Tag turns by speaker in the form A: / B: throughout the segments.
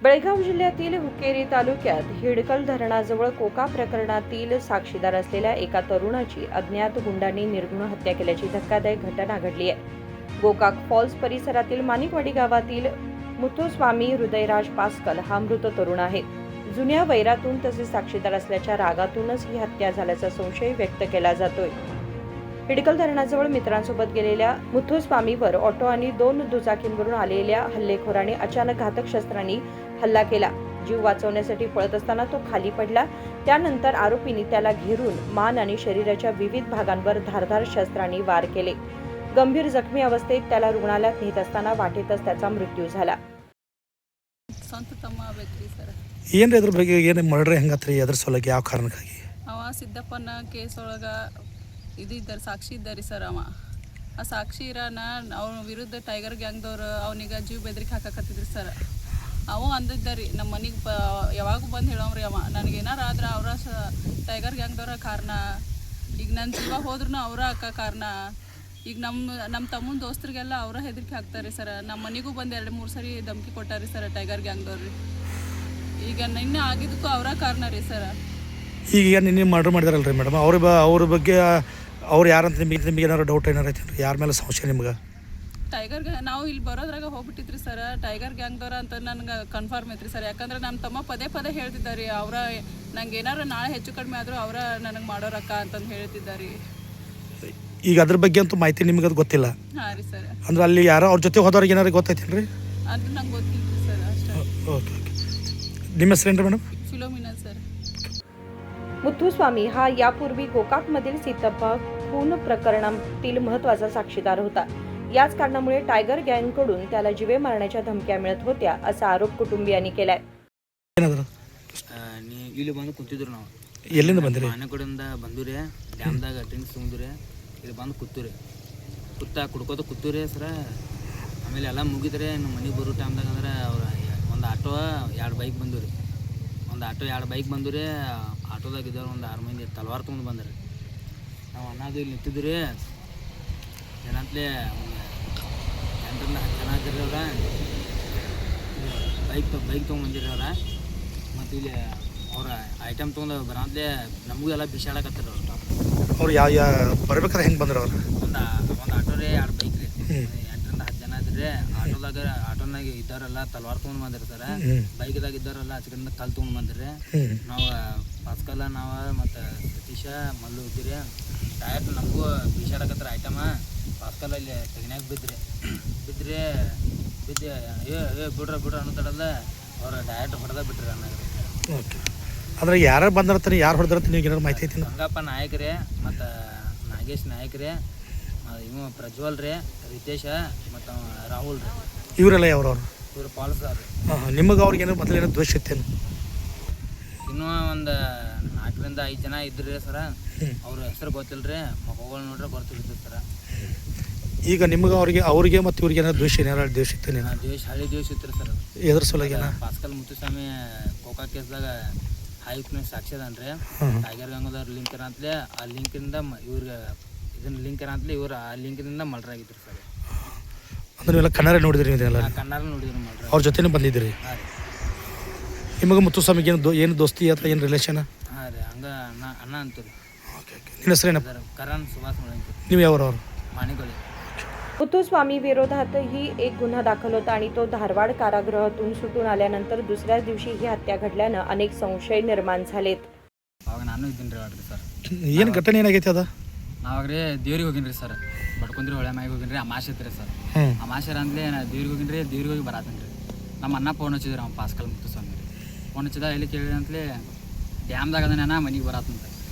A: बेळगाव जिल्ह्यातील हुक्केरी तालुक्यात हिडकल धरणाजवळ कोका प्रकरणातील साक्षीदार असलेल्या एका तरुणाची अज्ञात गुंडांनी निर्घृण हत्या केल्याची धक्कादायक घटना घडली आहे. गोकाक फॉल्स परिसरातील माणिकवाडी गावातील मुथुस्वामी हृदयराज पास्कल हा मृत तरुण आहे. जुन्या वैरातून तसेच साक्षीदार असल्याच्या रागातूनच ही हत्या झाल्याचा संशय व्यक्त केला जातोय. हिडकल धरणाजवळ मित्रांसोबत गेलेल्या मुथुस्वामीवर ऑटो आणि 2 दुचाकींवरून आलेल्या हल्लेखोरांनी अचानक घातक शस्त्रांनी हल्ला केला. जीव वाचवण्यासाठी पळत असताना तो खाली पडला. त्यानंतर आरोपींनी त्याला घेरून मान आणि शरीराच्या विविध भागांवर धारदार शस्त्रांनी वार केले. गंभीर जखमी अवस्थेत त्याला रुग्णालयात नेत असताना वाटेतच त्याचा मृत्यू झाला.
B: ಏನ್ರಿ ಇದ್ರ ಬಗ್ಗೆ ಏನು ಮರ್ಡ್ರ್ ಹೆಂಗತ್ರಿ ಅದ್ರ ಸಲುವಾಗಿ ಯಾವ ಕಾರಣಕ್ಕಾಗಿ
C: ಅವ ಸಿದ್ದಪ್ಪನ ಕೇಸ್ ಒಳಗೆ ಇದ್ದಾರೆ ಸಾಕ್ಷಿ ಇದ್ದಾರೆ ಸರ್. ಆ ಸಾಕ್ಷಿ ಇರೋನ ಅವನ ವಿರುದ್ಧ ಟೈಗರ್ ಗ್ಯಾಂಗ್ದವ್ರು ಅವನಿಗೆ ಜೀವ ಬೆದರಿಕೆ ಹಾಕಕತ್ತಿದ್ರಿ ಸರ್. ಅವ ಅಂದಿದ್ದಾರೆ ನಮ್ಮ ಮನೆಗೆ ಯಾವಾಗೂ ಬಂದು ಹೇಳವ್ರಿ ಅವ ನನಗೇನಾರು ಆದ್ರೆ ಅವರ ಟೈಗರ್ ಗ್ಯಾಂಗ್ದವ್ರ ಕಾರಣ. ಈಗ ನನ್ನ ಜೀವ ಹೋದ್ರೂ ಅವರ ಅಕ್ಕ ಕಾರಣ. ಈಗ ನಮ್ಮ ತಮ್ಮನ ದೋಸ್ತರಿಗೆಲ್ಲ ಅವರ ಹೆದರಿಕೆ ಹಾಕ್ತಾರೆ ಸರ್. ನಮ್ಮ ಮನೆಗೂ ಬಂದು 2-3 ಸರಿ ಧಮಕಿ ಕೊಟ್ಟಾರಿ ಸರ್ ಟೈಗರ್ ಗ್ಯಾಂಗ್ದವ್ರಿ. ಈಗ ನಿನ್ನೆ ಆಗಿದ್ದಕ್ಕೂ ಅವರ ಕಾರಣ ರೀ ಸರ್.
B: ಈಗ ನಿನ್ನೆ ಮರ್ಡರ್ ಮಾಡಿದಾರಲ್ರಿ ಮೇಡಮ್, ಅವ್ರ ಬಗ್ಗೆ ಅವ್ರು ಯಾರಂತ ನಿಮಗೆ ಏನಾರು ಡೌಟ್ ಏನಾರು ಐತೆ ಯಾರ ಮೇಲೆ ಸಂಶಯ ನಿಮ್ಗೆ?
C: ಟೈಗರ್ ನಾವು ಇಲ್ಲಿ ಬರೋದ್ರಾಗ ಹೋಗ್ಬಿಟ್ಟಿದ್ರಿ ಸರ್. ಟೈಗರ್ ಗ್ಯಾಂಗ್ದವ್ರ ಅಂತ ನನಗೆ ಕನ್ಫರ್ಮ್ ಐತ್ರಿ ಸರ್. ಯಾಕಂದ್ರೆ ನಮ್ಮ ತಮ್ಮ ಪದೇ ಹೇಳ್ತಿದ್ದಾರೆ ಅವರ ನಂಗೆ ಏನಾರು ನಾಳೆ ಹೆಚ್ಚು ಕಡಿಮೆ ಆದರೂ ಅವರ ನನಗೆ ಮಾಡೋರಕ್ಕ ಅಂತಂದು ಹೇಳ್ತಿದ್ದಾರೆ.
B: ಈಗ ಅದ್ರ ಬಗ್ಗೆ ಅಂತೂ ಮಾಹಿತಿ ನಿಮ್ಗೆ ಅದು ಗೊತ್ತಿಲ್ಲ?
C: ಹಾಂ ರೀ ಸರ್.
B: ಅಂದ್ರೆ ಅಲ್ಲಿ ಯಾರೋ ಅವ್ರ ಜೊತೆ ಹೋದವ್ರಿಗೆ ಏನಾರು ಗೊತ್ತೈತೇನು ರೀ?
C: ಅದು ನಂಗೆ ಗೊತ್ತಿಲ್ಲ ಸರ್ ಅಷ್ಟೇ.
B: ಓಕೆ. ನಿಮ್ಮ ಹೆಸರೇನು ಮೇಡಮ್?
C: Philomena sir.
A: मुथुस्वामी हा यापूर्वी गोकाकमधील सीतप्पा खून प्रकरणातील महत्त्वाचा साक्षीदार होता. याच कारणामुळे टायगर गँगकडून त्याला जीवे मारण्याच्या धमक्या मिळत होत्या असा आरोप कुटुंबियांनी केलाय.
D: ಇಲ್ಲಿ ಬಂದು ಕೂತಿದ್ರು ನಾವು.
B: ಎಲ್ಲಿಂದ ಬಂದ್ರಿ?
D: ಮನೆ ಕಡೆಯಿಂದ ಬಂದೂರಿ, ಡ್ಯಾಮ್ದಾಗ ಡ್ರಿಂಕ್ಸ್ ತುಂಬಿದ್ರಿ, ಇಲ್ಲಿ ಬಂದು ಕೂತೂರಿ. ಕುಡ್ಕೋತ ಕೂತೂರಿ ಸರ. ಆಮೇಲೆ ಎಲ್ಲ ಮುಗಿದ್ರೆ ನಮ್ಮ ಮನೆಗೆ ಬರೋ ಟೈಮ್ದಾಗ ಅಂದ್ರೆ ಅವ್ರು ಒಂದು ಆಟೋ 2 ಬೈಕ್ ಬಂದೂರಿ. ಒಂದು ಆಟೋ 2 ಬೈಕ್ ಬಂದೂರಿ. ಆಟೋದಾಗ ಇದ್ದವ್ರು ಒಂದು 6 ಮಂದಿ ತಲವಾರ್ ತೊಗೊಂಡು ಬಂದ್ರಿ. ನಾವು ಅನ್ನೋದು ಇಲ್ಲಿ ನಿಂತಿದ್ರಿ. ಏನಂತಲೇ 8ರಿಂದ 10 ಜನ ಇದ್ರಿ ಅವ್ರ. ಬೈಕ್ ತೊಗೊಂಡ್ಬಂದಿರಿ ಅವ್ರ. ಮತ್ತು ಇಲ್ಲಿ ಅವ್ರ ಐಟಮ್ ತೊಗೊಂಡು ಬರಂತಲೇ ನಮಗೂ ಎಲ್ಲ ಬಿಸಾಡಕತ್ತಾರ
B: ಅವ್ರು ಯಾವ ಬರ್ಬೇಕಾದ್ರೆ ಹೆಂಗೆ ಬಂದ್ರು ಅವ್ರು?
D: ಒಂದು ಆಟೋ ರೀ, 2 ಬೈಕ್ ರೀ. 8ರಿಂದ 10 ಜನ ಇದ್ರಿ. ಆಟೋನಾಗ ಇದ್ದವರೆಲ್ಲ ತಲವಾರ್ ತೊಗೊಂಡು ಬಂದಿರ್ತಾರೆ. ಬೈಕ್ದಾಗ ಇದ್ದವರೆಲ್ಲ ಆಚೆಕಡೆಯಿಂದ ಕಲ್ಲು ತೊಗೊಂಡು ಬಂದಿರಿ. ನಾವು ಪಾಸ್ಕಲ್ಲ ನಾವು ಮತ್ತು ಸತೀಶ ಮಲ್ಲು ಇದ್ದೀರಿ. ಡೈರೆಕ್ಟ್ ನಮಗೂ ಬಿಸಾಡಕತ್ತಾರ ಐಟಮ. ಪಾಸ್ಕಲ್ಲಲ್ಲಿ ತೆಗಿನಾಗ ಬಿದ್ದು ಬಿಡ್ರ ಅನ್ನೋದಲ್ಲ ಅವ್ರು ಡೈರೆಕ್ಟ್ ಹೊಡೆದ ಬಿಟ್ರಿ ಅನ್ನಾಗ.
B: ಓಕೆ. ಅಂದ್ರೆ ಯಾರು ಬಂದಿರ್ತಾರೆ, ಯಾರು ಹೊಡೆದಿರ್ತಾರೆ, ನೀವು ಏನಾರು ಮಾಹಿತಿ ಐತಿ?
D: ರಂಗಪ್ಪ ನಾಯಕ್ ರೀ, ಮತ್ತು ನಾಗೇಶ್ ನಾಯಕ್ ರೀ, ಇವು ಪ್ರಜ್ವಲ್ ರೀ, ರಿತೇಶ ಮತ್ತು ರಾಹುಲ್ ರೀ.
B: ಇವರೆಲ್ಲ ಯಾವ್ರವ್ರು?
D: ಇವರು ಪಾಲ್ಸಾರ್ ರೀ.
B: ನಿಮಗೆ ಅವ್ರಿಗೆ ಏನೋ ಮೊದಲು ಏನೋ ದ್ವೇಷ ಇತ್ತೇನು?
D: ಇನ್ನೂ ಒಂದು 4ರಿಂದ 5 ಜನ ಇದ್ರಿ ಸರ. ಅವ್ರ ಹೆಸರು ಗೊತ್ತಿಲ್ಲ ರೀ. ಮಕ್ಕಳು ನೋಡ್ರೆ ಬರ್ತಿರ್ತದೆ ಸರ.
B: ಈಗ ನಿಮ್ಗೆ ಅವ್ರಿಗೆ ಮತ್ತು ಇವ್ರಿಗೆ ಏನಾರು ದ್ವೇಷ ಇತ್ತೇನೆ?
D: ಹಳಿ ದ್ವೇಷ ಇತ್ತು ಸರ್.
B: ಎದ್ರ ಸಲುವಾಗಿ?
D: ಪಾಸ್ಕಲ್ ಮುತ್ತುಸ್ವಾಮಿ ಕೋಕಾ ಕೇಸ್ದಾಗ ಹೈಕ್ನ ಸಾಕ್ಷಿ ಅದಾನ ರೀ. ಟೈಗರ್ ಗಂಗದವ್ರ ಲಿಂಕ್ ಅಂತಲೇ ಆ ಲಿಂಕಿಂದ ಇವ್ರಿಗೆ ಇದನ್ನ ಲಿಂಕ್ ಅಂತಲೇ ಇವ್ರು ಆ ಲಿಂಕಿನಿಂದ ಮರ್ಡರ್ ಆಗಿದ್ರು ಸರ್.
B: ಅಂದ್ರೆ ನೀವೆಲ್ಲ ಕನ್ನಡ ನೋಡಿದ್ರಿ?
D: ಕನ್ನಡ ನೋಡಿದ್ರು ಮರ್ಡರ್.
B: ಅವ್ರ ಜೊತೆನೇ ಬಂದಿದ್ರಿ?
D: ಹಾಂ ರೀ.
B: ನಿಮಗೆ ಮುತ್ತುಸ್ವಾಮಿಗೆ ಏನು ದೋಸ್ತಿ ಅಥವಾ ಏನು ರಿಲೇಷನ್?
D: ಹಾಂ ರೀ, ಹಂಗೆ ಅಣ್ಣ ಅಂತೀರಿ.
B: ಓಕೆ. ನಿಮ್ಮ ಹೆಸರೇನಪ್ಪ?
D: ಕರಣ್ ಸುಭಾಷ್ ಅಂತೀರಿ.
B: ನೀವು ಯಾವ್ರವ್ರು?
D: ಮಾಣಿಕೊಳ್ಳಿ.
A: मुथुस्वामी विरोधातही एक गुन्हा दाखल होता आणि तो धारवाड कारागृहातून सुटून आल्यानंतर दुसऱ्याच दिवशी ही हत्या घडल्यानं अनेक संशय निर्माण झालेत.
D: ಅವಾಗ ನಾನು ಇದ್ದೀನಿ ರೀ ಆಡ್ರಿ ಸರ್.
B: ಏನು ಘಟನೆ ಏನಾಗೈತೆ ಅದ?
D: ನಾವಾಗ ರೀ ದೇವ್ರಿಗೆ ಹೋಗಿನಿ ರೀ ಸರ್. ಬಡ್ಕೊಂಡ್ರಿ ಹೊಳೆ ಮ್ಯಾಗ ಹೋಗಿನಿ ರೀ. ಅಮಾಶೆ ಐತ್ರಿ ಸರ್. ಅಮಾಶೆ ಅಂದ್ಲೇ ನಾ ದೇವ್ರಿಗೆ ಹೋಗಿನಿ ರೀ. ದೇವ್ರಿಗೆ ಹೋಗಿ ಬರತ್ತೀನಿ ರೀ. ನಮ್ಮ ಅಣ್ಣ ಫೋನ್ ಹಚ್ಚಿದ್ರಿ. ಅವ್ನು ಪಾಸ್ಕಲ್ ಮುತ್ತುಸ್ವಾಮಿ ರೀ. ಫೋನ್ ಹಚ್ಚಿದ ಎಲ್ಲಿ ಕೇಳಿದೆ ಅಂತಲೇ ಡ್ಯಾಮ್ದಾಗ ಅದನ್ನ ಮನೆಗೆ ಬರತ್ತಂತ.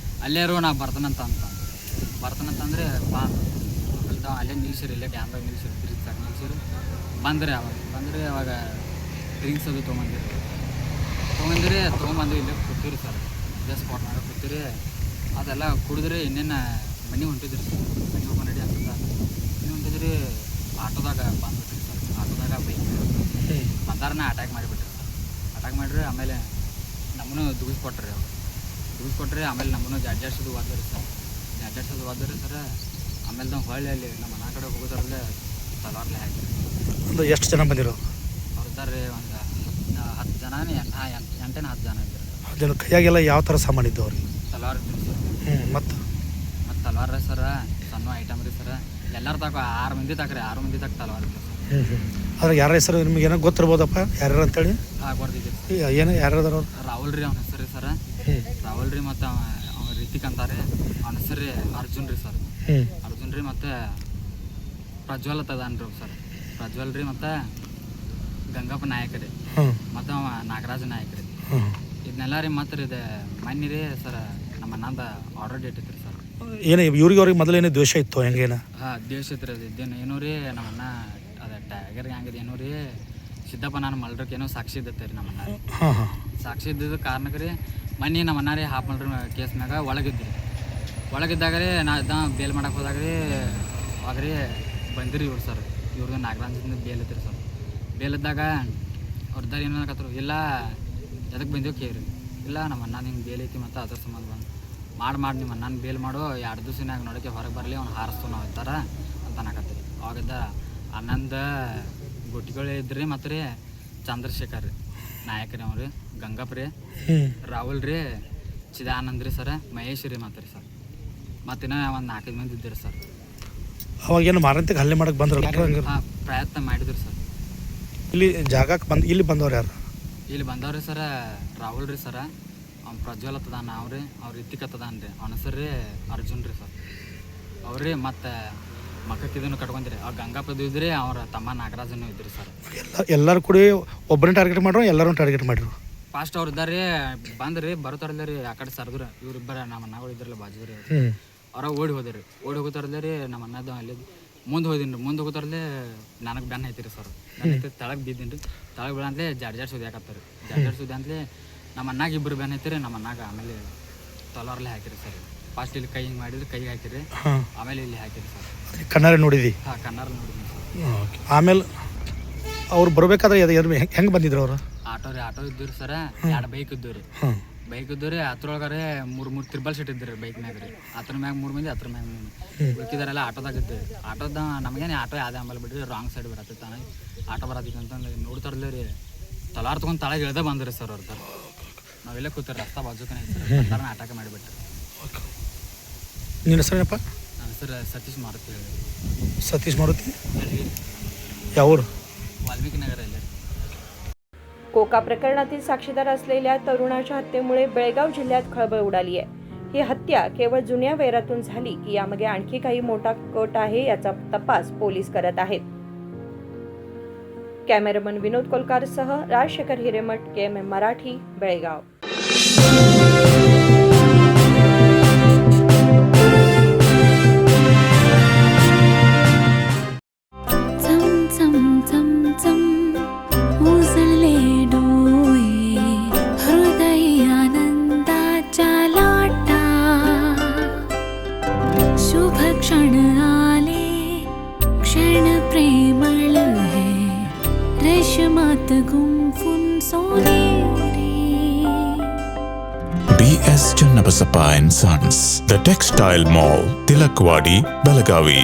D: ಅಲ್ಲೇ ನಾ ಬರ್ತಾನಂತಂದ್ರೆ ಬಾ ಅಲ್ಲೇ ನಿಲ್ಸಿರಿ. ಇಲ್ಲೇ ಡ್ಯಾಮ್ದಾಗ ನಿಲ್ಸಿರಿ, ಬ್ರಿಡ್ಜ್ದಾಗ ನಿಲ್ಸಿರಿ. ಬಂದ್ರಿ ಅವಾಗ ಡ್ರಿಂಕ್ಸ್ ಅದು ತೊಗೊಂಬಂದಿರಿ. ತೊಗೊಂಬಂದು ಇಲ್ಲೇ ಕೂತೀರಿ ಸರ್. ಇದೇ ಸ್ಪಾಟ್ ಮಾಡಿ ಕೂತೀರಿ. ಅದೆಲ್ಲ ಕುಡಿದ್ರಿ. ಇನ್ನೇನು ಮನೆ ಹೊಂಟಿದ್ರಿ ಸರ್. ಮನೆ ಹೋಗಿ ರೆಡಿ ಆಗ್ತದ. ಮನೆ ಹೊಂಟಿದ್ರಿ. ಆಟೋದಾಗ ಬಂದ್ಬಿಟ್ರಿ ಸರ್. ಆಟೋದಾಗ ಬೈಕ್ ಬಂದಾರನ ಅಟ್ಯಾಕ್ ಮಾಡಿಬಿಟ್ರಿ ಸರ್. ಅಟ್ಯಾಕ್ ಮಾಡಿರಿ. ಆಮೇಲೆ ನಮ್ಮನ್ನು ದುಗಿಸ್ಕೊಟ್ರಿ ಅವ್ರು. ಆಮೇಲೆ ನಮ್ಮನ್ನು ಜಾಡ್ಜಾಡ್ಸೋದು ಓದ್ರಿ ಸರ್. ಸರ್. ಆಮೇಲೆ ನಾವು ಹೊಳ್ಳಿ ಅಲ್ಲಿ ನಮ್ಮ ಮನೆ ಕಡೆ ಹೋಗೋದ್ರಲ್ಲೇ ತಲವಾರ್ಲೆ ಹಾಕಿರಿ.
B: ಒಂದು ಎಷ್ಟು ಜನ ಬಂದಿರೋ?
D: ಅವ್ರು ಇದ್ದಾರೆ. ಒಂದು 10 ಜನ ಜನ 10 ಜನ ಇದ್ರು.
B: ಜನ ಕೈಯಾಗೆಲ್ಲ ಯಾವ ಥರ ಸಾಮಾನು ಇದ್ದು ಅವ್ರಿಗೆ?
D: ತಲವಾರ್ ಇತ್ತು ಸರ್.
B: ಮತ್ತು
D: ತಲವಾರ್ ರೀ ಸರ, ಸಣ್ಣ ಐಟಮ್ ರೀ ಸರ. ಎಲ್ಲರೂ ತಗೋ 6 ಮಂದಿ ತಕ್ರಿ, 6 ಮಂದಿ ತಕ್ಕ ತಲವಾರ್ ಇತ್ತು ಸರ್.
B: ಅದ್ರ ಯಾರ ಹೆಸರು ನಿಮ್ಗೆ ಏನೋ ಗೊತ್ತಿರ್ಬೋದಪ್ಪ ಯಾರ್ಯಾರು ಅಂತೇಳಿ?
D: ಬರ್ದಿದ್ದೀರಿ
B: ಏನು ಯಾರ್ಯಾರು ಅವ್ರು?
D: ರಾಹುಲ್ ರೀ ಅವ್ನ ಹೆಸರು ರೀ ಸರ. ರಾಹುಲ್ ರೀ ಮತ್ತು ಅವ್ನ ರಿತಿಕ್ ಅಂತಾರೆ. ಅವ್ನ ಹೆಸರು ರೀ ಅರ್ಜುನ್ ರೀ ಸರ್. ಅರ್ಜುನ್ ರೀ ಮತ್ತು ಪ್ರಜ್ವಲ್ ಅದಾನ್ರಿ ಸರ್. ಪ್ರಜ್ವಲ್ ರೀ ಮತ್ತು ಗಂಗಪ್ಪ ನಾಯಕ ರೀ ಮತ್ತು ಅವ ನಾಗರಾಜ ನಾಯಕ ರೀ. ಇದನ್ನೆಲ್ಲ ರೀ ಮತ್ತು ಇದು ಮೊನ್ನೆ ರೀ ಸರ್ ನಮ್ಮ ಅಣ್ಣಂದ ಆರ್ಡರ್ ಡೇಟ್ ಇತ್ತು ರೀ ಸರ್.
B: ಏನು ಇವ್ರಿಗೆ ಅವ್ರಿಗೆ ಮೊದಲೇನೇ ದ್ವೇಷ ಇತ್ತು ಹೆಂಗೇನ?
D: ದೇಶ ಇತ್ತು ರೀ. ಇದೇನು ಏನೋ ರೀ ನಮ್ಮ ಅಣ್ಣ ಅದೇ ಟೈಗರ್ ಹಂಗದ ಏನೋ ರೀ ಸಿದ್ದಪ್ಪ ನಾನು ಮಲ್ರಕ್ಕೆ ಏನೋ ಸಾಕ್ಷಿ ಇದ್ದತ್ತೆ ರೀ ನಮ್ಮ ಅಣ್ಣ. ಸಾಕ್ಷಿ ಇದ್ದಿದ್ದ ಕಾರಣಕ್ಕೆ ರೀ ಮೊನ್ನೆ ನಮ್ಮ ಅಣ್ಣ ರೀ ಹಾಫ್ ಮಲ್ರ ಕೇಸ್ ಮ್ಯಾಗ ಒಳಗಿದ್ರಿ. ಒಳಗಿದ್ದಾಗ ರೀ ನಾ ಬೇಲ್ ಮಾಡಕ್ಕೆ ಹೋದಾಗ ರೀ ಅವಾಗ ರೀ ಬಂದಿರಿ ಇವ್ರು ಸರ್. ಇವ್ರದ್ದು ನಾಗರಾಜದಿಂದ ಬೇಲ್ ಇತ್ತು ರೀ ಸರ್. ಬೇಲ್ ಇದ್ದಾಗ ಅವ್ರದ್ದಾರ ಏನೋ ಹಾಕತ್ರು, ಇಲ್ಲ ಎದಕ್ಕೆ ಬಂದೇವು ಕೇಳ್ರಿ. ಇಲ್ಲ ನಮ್ಮ ಅಣ್ಣ ನಿಂಗೆ ಬೇಲ್ ಐತಿ ಮತ್ತು ಅದ್ರ ಸಂಬಂಧ ಬಂದು ಮಾಡಿ ನಿಮ್ಮ ಅಣ್ಣನ ಬೇಲ್ ಮಾಡು, 2 ದಿವಸನಾಗ ನೋಡೋಕ್ಕೆ ಹೊರಗೆ ಬರಲಿ, ಅವ್ನು ಹಾರಿಸ್ತು ನಾವು ಇರ್ತಾರ ಅಂತ ಅನ್ನಕತ್ತೀರಿ. ಅವಾಗಿದ್ದ ಆನಂದ ಗುಟ್ಟಿಗಳು ಇದ್ರಿ ಮತ್ತು ರೀ ಚಂದ್ರಶೇಖರ್ ರೀ ನಾಯಕ ರೀ ಅವ್ರಿ, ಗಂಗಪ್ಪ ರೀ, ರಾಹುಲ್ ರೀ, ಚಿದಾನಂದ್ ರೀ ಸರ, ಮಹೇಶ್ ರೀ ಮತ್ತು ರೀ ಸರ್. ಮತ್ತಿನ್ನ ಒಂದು 4-5 ಮಂದಿ ಇದ್ದೀರಿ ಸರ್.
B: ಅವಾಗೇನು ಮಾರಂತಿಗೆ ಹಲ್ಲೆ ಮಾಡಕ್ಕೆ ಬಂದ್ರಲ್ಲ?
D: ಪ್ರಯತ್ನ ಮಾಡಿದ್ರು ಸರ್.
B: ಇಲ್ಲಿ ಜಾಗಕ್ಕೆ ಇಲ್ಲಿ ಬಂದವ್ರು ಯಾರು?
D: ಇಲ್ಲಿ ಬಂದವ್ರಿ ಸರ ರಾಹುಲ್ ರೀ ಸರ, ಅವ್ನು ಪ್ರಜ್ವಲ್ ಹತ್ತದಾನ, ಅವ್ರು ರಿತಿಕ್ ಹತ್ತದಾನ ರೀ. ಅವ್ನ ಹೆಸರು ರೀ ಅರ್ಜುನ್ ರೀ ಸರ್. ಅವ್ರಿ ಮತ್ತು ಮಕ್ಕಕ್ಕೆ ಇದನ್ನು ಕಟ್ಕೊಂಡ್ರಿ. ಅವ್ರು ಗಂಗಾಪದ್ದು ಇದ್ರಿ, ಅವ್ರ ತಮ್ಮ ನಾಗರಾಜನು ಇದ್ರಿ ಸರ್.
B: ಎಲ್ಲರೂ ಕೂಡ ಒಬ್ಬರನ್ನ ಟಾರ್ಗೆಟ್ ಮಾಡ್ರು, ಎಲ್ಲರೂ ಟಾರ್ಗೆಟ್ ಮಾಡಿರು.
D: ಫಾಸ್ಟ್ ಅವ್ರು ಇದ್ದಾರೆ ಬಂದ್ರಿ, ಬರ್ತಾರಲ್ಲ ರೀ ಆ ಕಡೆ ಸರ್ದ್ರು. ಇವ್ರಿಬ್ಬರ ನಮ್ಮ ಅಣ್ಣಗಳು ಇದ್ರಲ್ಲ ಬಾಜು ರೀ, ಅವ್ರ ಓಡಿ ಹೋದ್ರಿ. ಓಡಿ ಹೋಗ್ತಾರಲ್ಲ ರೀ ನಮ್ಮ ಅಣ್ಣದ ಅಲ್ಲಿ ಮುಂದೆ ಹೋದಿನಿ ರೀ. ಮುಂದೆ ಹೋಗ್ತಾರಲ್ಲೇ ನನಗೆ ಬೆನ್ನ ಐತಿ ರೀ ಸರ್. ಬೆನ್ನ ಐತಿ ತೆಳಗೆ ಬಿದ್ದೀನಿ ರೀ. ತೆಳಗೆ ಬೀಳಂತಲೇ ಜಾಡ್ ಸುದ್ಯಾಕತ್ತಾರೆ. ಜಾಡ್ ಸುದ್ದಿ ಅಂತಲೇ ನಮ್ಮ ಅಣ್ಣಾಗ ಇಬ್ಬರು ಬೆನ್ನ ಐತಿ ರೀ. ನಮ್ಮ ಅಣ್ಣಾಗ ಆಮೇಲೆ ತಲವಾರಲ್ಲೇ ಹಾಕಿರಿ ಸರ್. ಫಾಸ್ಟ್ ಇಲ್ಲಿ ಕೈ ಹಿಂಗೆ ಮಾಡಿದ್ರೆ ಕೈಗೆ ಹಾಕಿರಿ, ಆಮೇಲೆ ಇಲ್ಲಿ ಹಾಕಿರಿ ಸರ್.
B: ಕಣ್ಣಾರೆ ನೋಡಿದಿ?
D: ಹಾಂ, ಕಣ್ಣಾರ ನೋಡಿದ್ದೀನಿ ಸರ್.
B: ಆಮೇಲೆ ಅವ್ರು ಬರ್ಬೇಕಾದ್ರೆ ಹೆಂಗೆ ಬಂದಿದ್ರು ಅವರು?
D: ಆಟೋ ಇದ್ದವ್ರಿ ಸರ. 2 ಬೈಕ್ ಇದ್ದವು ರೀ. ಬೈಕ್ ಇದ್ದವು ರೀ. ಹತ್ರೊಳಗಾರೆ 3 ತ್ರಿಬಲ್ ಸೀಟ್ ಇದ್ರಿ ಬೈಕ್ನಾಗ ರೀ. ಹತ್ರ ಮ್ಯಾಗ 3 ಮಂದಿ, ಹತ್ರ ಮ್ಯಾಗ 3 ಮಂದಿ ಉಳ್ಕಿದಾರೆಲ್ಲ ಆಟೋದಾಗ ಇದ್ದೀವಿ. ಆಟೋದ ನಮಗೇನು ಆಟೋ ಯಾವ್ದೇ ಅಂಬಲ್ ಬಿಡ್ರಿ, ರಾಂಗ್ ಸೈಡ್ ಬರತ್ತಿತ್ತಾನೆ ಆಟೋ ಬರತ್ತಿತ್ತು ಅಂತಂದು ನೋಡ್ತಾರಲ್ಲ ರೀ. ತಲಾರ್ ತೊಗೊಂಡು ತಳಗೆ ಇಳ್ದೇ ಬಂದ್ರಿ ಸರ್ ಅವ್ರ. ನಾವೆಲ್ಲ ಕೂತಾರೆ ರಸ್ತಾ ಬಾಜುಕನೇ ಇರ್ತಾರೆ. ನಾಟಕ ಮಾಡಿಬಿಟ್ರಿ.
B: ನಿನ್ನ ಹೆಸರೇನಪ್ಪ?
D: ನನ್ನ ಹೆಸರು ಸತೀಶ್ ಮಾರುತಿ.
B: सतीश मारुती यावर
D: वाल्मिकी नगरला.
A: कोका प्रकरणातील साक्षीदार असलेल्या तरुणाच्या हत्येमुळे बेळगाव जिल्ह्यात खळबळ उडाली आहे. ही हत्या केवळ जुन्या वैरातून झाली की यामागे आणखी काही मोठा कट आहे याचा तपास पोलीस करत आहेत. कॅमेरामन विनोद कोलकारसह Rajashekhar Hiremath, KMM Marathi, Belgaum.
E: BS Channabasappa and Sons, The Textile Mall, Tilakwadi, Belagavi.